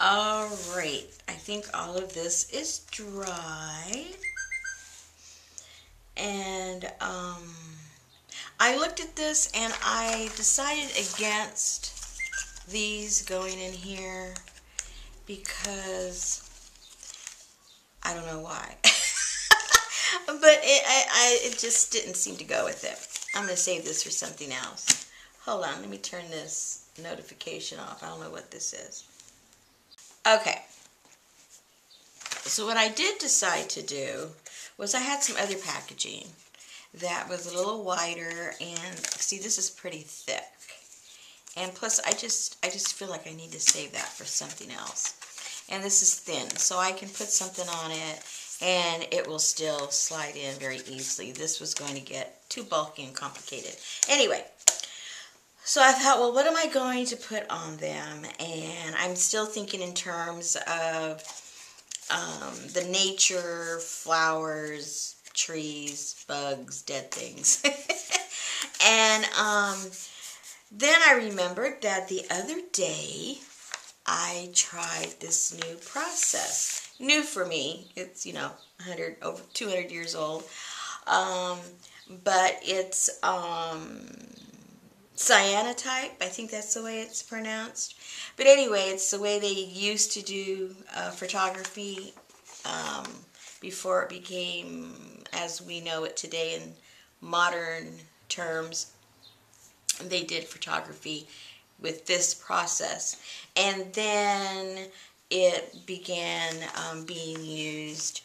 Alright, I think all of this is dry. And I looked at this and I decided against these going in here because I don't know why. But it just didn't seem to go with it. I'm going to save this for something else. Hold on, let me turn this notification off. I don't know what this is. Okay. So what I did decide to do was I had some other packaging that was a little wider, and see, this is pretty thick. And plus I just feel like I need to save that for something else. And this is thin, so I can put something on it and it will still slide in very easily. This was going to get too bulky and complicated. Anyway, so I thought, well, what am I going to put on them? And I'm still thinking in terms of the nature, flowers, trees, bugs, dead things. And then I remembered that the other day I tried this new process. New for me. It's, 100, over 200 years old. But it's cyanotype. I think that's the way it's pronounced. But anyway, it's the way they used to do photography before it became as we know it today in modern terms. They did photography with this process. And then it began being used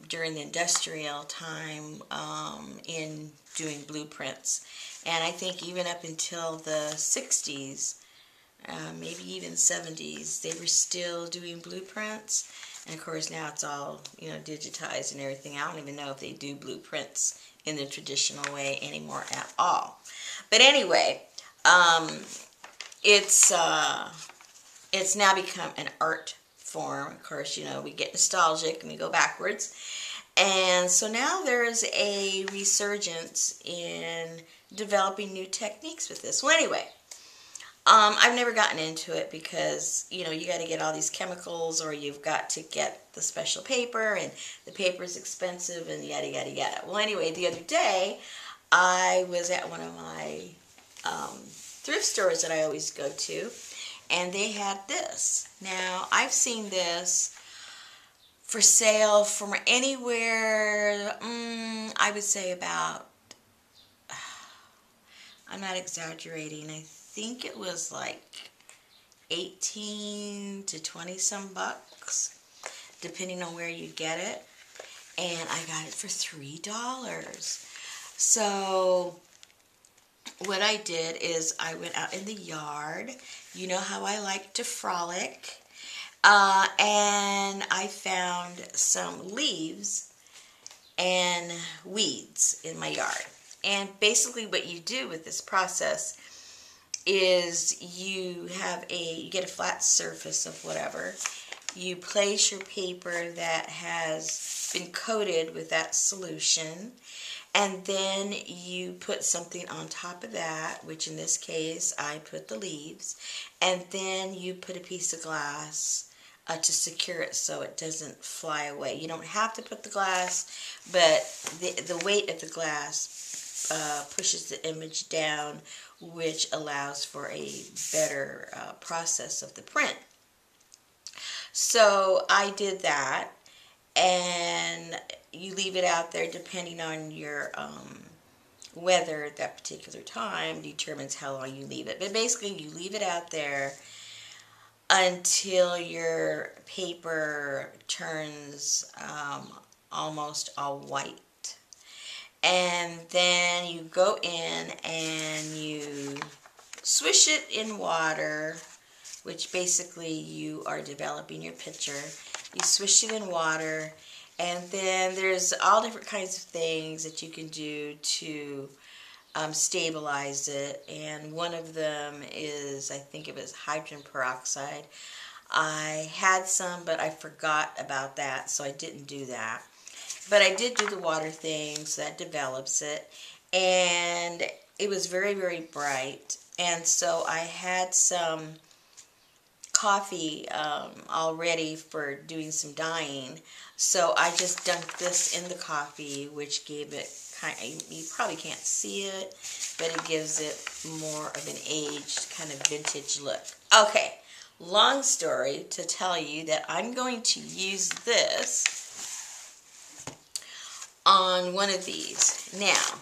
during the industrial time in doing blueprints. And I think even up until the 60s, maybe even 70s, they were still doing blueprints. And of course now it's all, digitized and everything. I don't even know if they do blueprints in the traditional way anymore at all. But anyway, it's now become an art form. Of course, we get nostalgic and we go backwards. And so now there is a resurgence in developing new techniques with this. Well, anyway, I've never gotten into it because, you got to get all these chemicals, or you've got to get the special paper, and the paper is expensive, and yada, yada, yada. Well, anyway, the other day, I was at one of my thrift stores that I always go to, and they had this. Now, I've seen this for sale from anywhere, I would say about, I'm not exaggerating, I think it was like 18 to 20 some bucks, depending on where you get it. And I got it for $3. So what I did is I went out in the yard. You know how I like to frolic. And I found some leaves and weeds in my yard. And basically what you do with this process is you get a flat surface of whatever. You place your paper that has been coated with that solution, and then you put something on top of that, which in this case I put the leaves, and then you put a piece of glass to secure it so it doesn't fly away. You don't have to put the glass, but the weight of the glass pushes the image down, which allows for a better process of the print. So I did that, and you leave it out there depending on your weather at that particular time determines how long you leave it. But basically you leave it out there until your paper turns almost all white. And then you go in and you swish it in water, which basically you are developing your picture. You swish it in water, and then there's all different kinds of things that you can do to stabilize it. And one of them is, I think it was hydrogen peroxide. I had some, but I forgot about that, so I didn't do that. But I did do the water thing, so that develops it. And it was very, very bright. And so I had some coffee all ready for doing some dyeing. So I just dunked this in the coffee, which gave it you probably can't see it, but it gives it more of an aged kind of vintage look. Okay, long story to tell you that I'm going to use this on one of these. Now,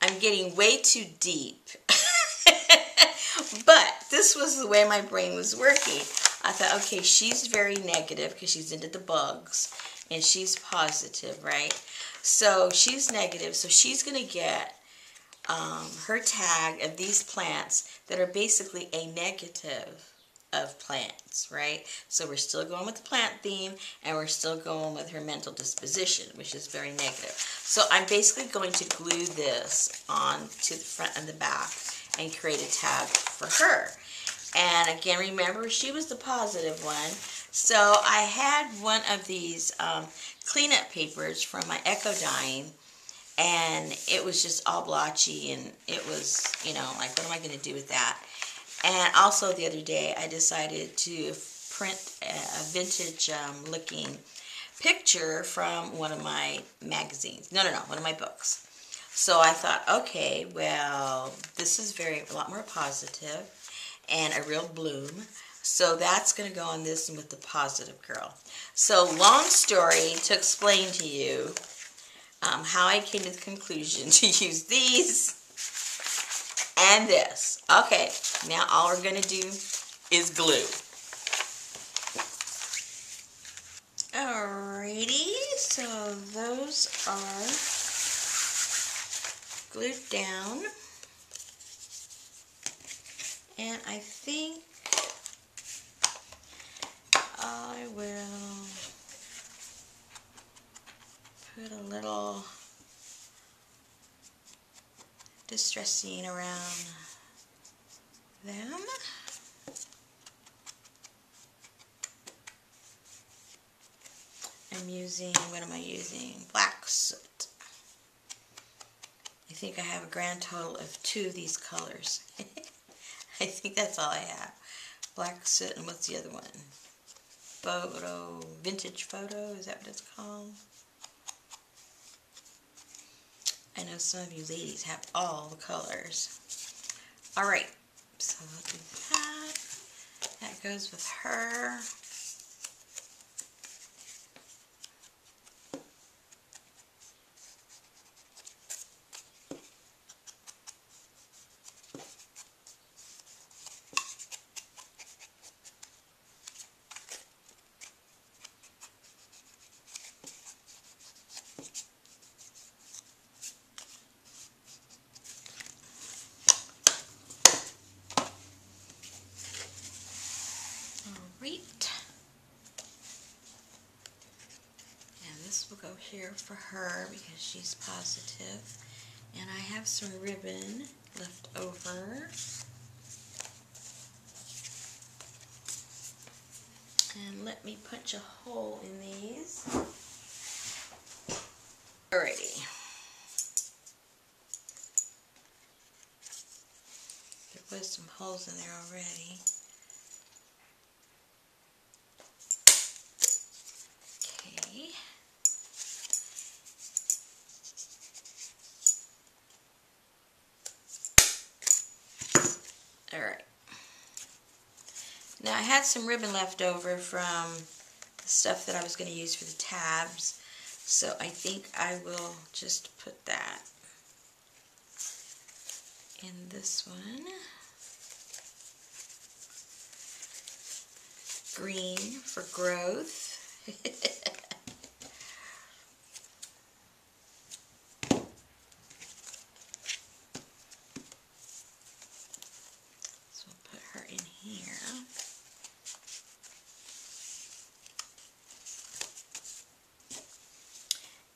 I'm getting way too deep, but this was the way my brain was working. I thought, okay, she's very negative because she's into the bugs, and she's positive, right? So she's negative, so she's going to get her tag of these plants that are basically a negative of plants, right? So we're still going with the plant theme, and we're still going with her mental disposition, which is very negative. So I'm basically going to glue this on to the front and the back and create a tag for her. And again, remember, she was the positive one. So I had one of these cleanup papers from my Eco Dyeing, and it was just all blotchy, and it was, you know, like, what am I going to do with that? And also the other day, I decided to print a vintage looking picture from one of my magazines. No, one of my books. So I thought, okay, well, this is a lot more positive and a real bloom. So that's going to go on this one with the positive girl. So long story to explain to you how I came to the conclusion to use these and this. Okay, now all we're going to do is glue. Alrighty, so those are glued down. And I think I will put a little distressing around them. I'm using, what am I using? Black soot. I think I have a grand total of 2 of these colors. I think that's all I have. Black soot, and what's the other one? Vintage photo, is that what it's called? I know some of you ladies have all the colors. Alright, so I'll do that. That goes with her. Alright. And this will go here for her because she's positive. And I have some ribbon left over. And let me punch a hole in these. Alrighty. There was some holes in there already. Okay. Alright. Now I had some ribbon left over from the stuff that I was going to use for the tabs, so I think I will just put that in this one. Green for growth. So we'll put her in here.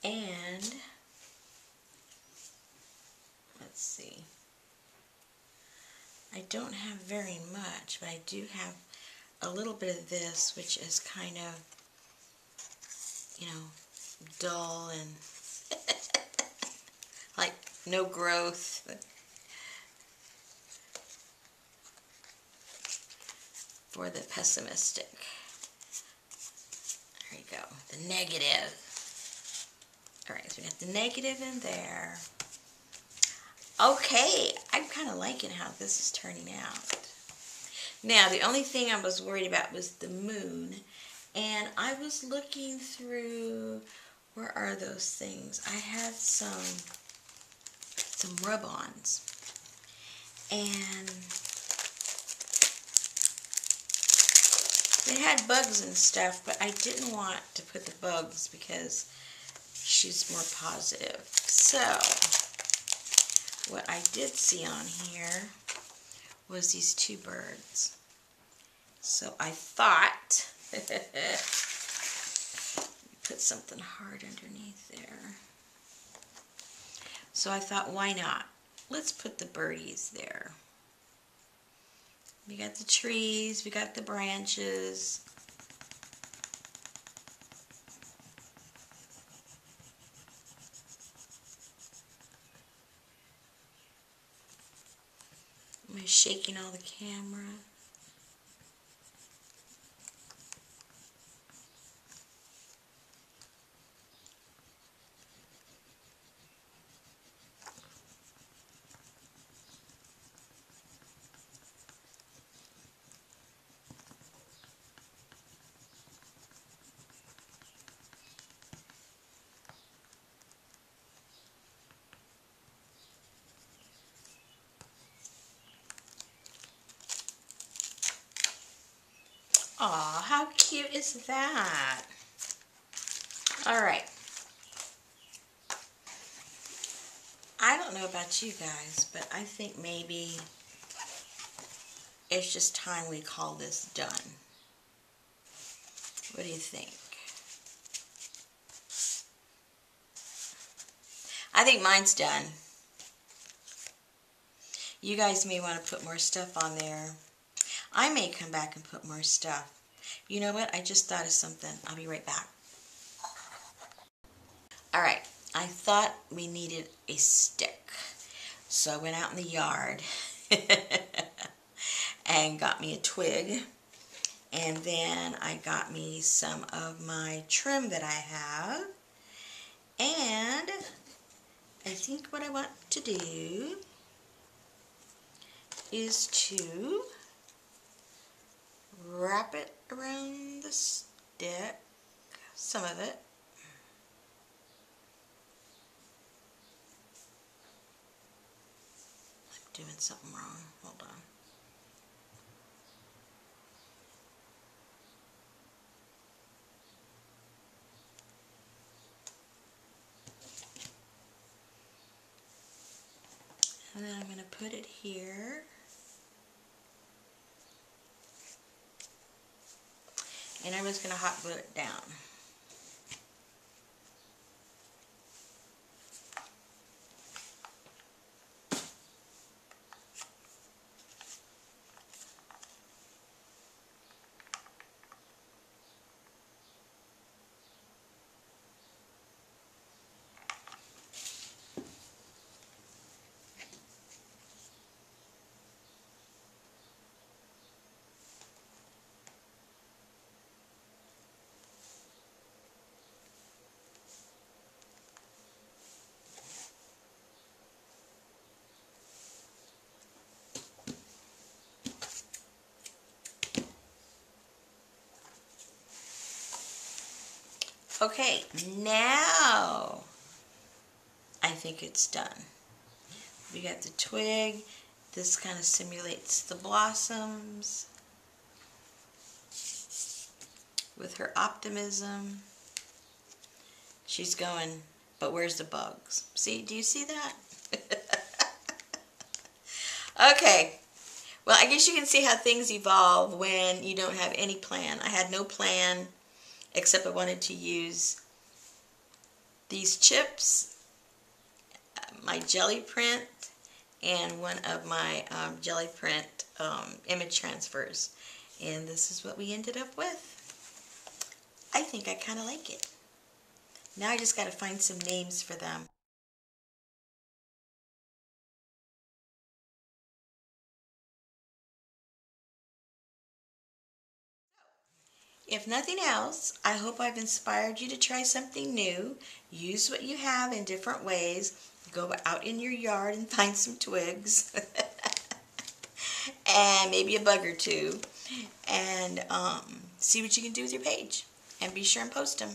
And let's see. I don't have very much, but I do have a little bit of this, which is kind of, you know, dull and like no growth. for the pessimistic. There you go, the negative. Alright, so we got the negative in there. Okay, I'm kind of liking how this is turning out. Now, the only thing I was worried about was the moon. And I was looking through, where are those things? I had some rub-ons. And they had bugs and stuff, but I didn't want to put the bugs because she's more positive. So, what I did see on here was these two birds. So I thought, put something hard underneath there. So I thought, why not? Let's put the birdies there. We got the trees, we got the branches. Am I shaking all the camera? Aw, how cute is that? All right. I don't know about you guys, but I think maybe it's just time we call this done. What do you think? I think mine's done. You guys may want to put more stuff on there. I may come back and put more stuff. You know what? I just thought of something. I'll be right back. Alright, I thought we needed a stick. So I went out in the yard and got me a twig. And then I got me some of my trim that I have. And I think what I want to do is to wrap it around the stick, some of it. I'm doing something wrong. Hold on. And then I'm going to put it here. And I'm just going to hot glue it down. Okay, now I think it's done. We got the twig. This kind of simulates the blossoms with her optimism. She's going, but where's the bugs? See, do you see that? Okay, well, I guess you can see how things evolve when you don't have any plan. I had no plan, except I wanted to use these chips, my jelly print, and one of my jelly print image transfers. And this is what we ended up with. I think I kind of like it. Now I just got to find some names for them. If nothing else, I hope I've inspired you to try something new. Use what you have in different ways. Go out in your yard and find some twigs and maybe a bug or two, and see what you can do with your page. And be sure and post them.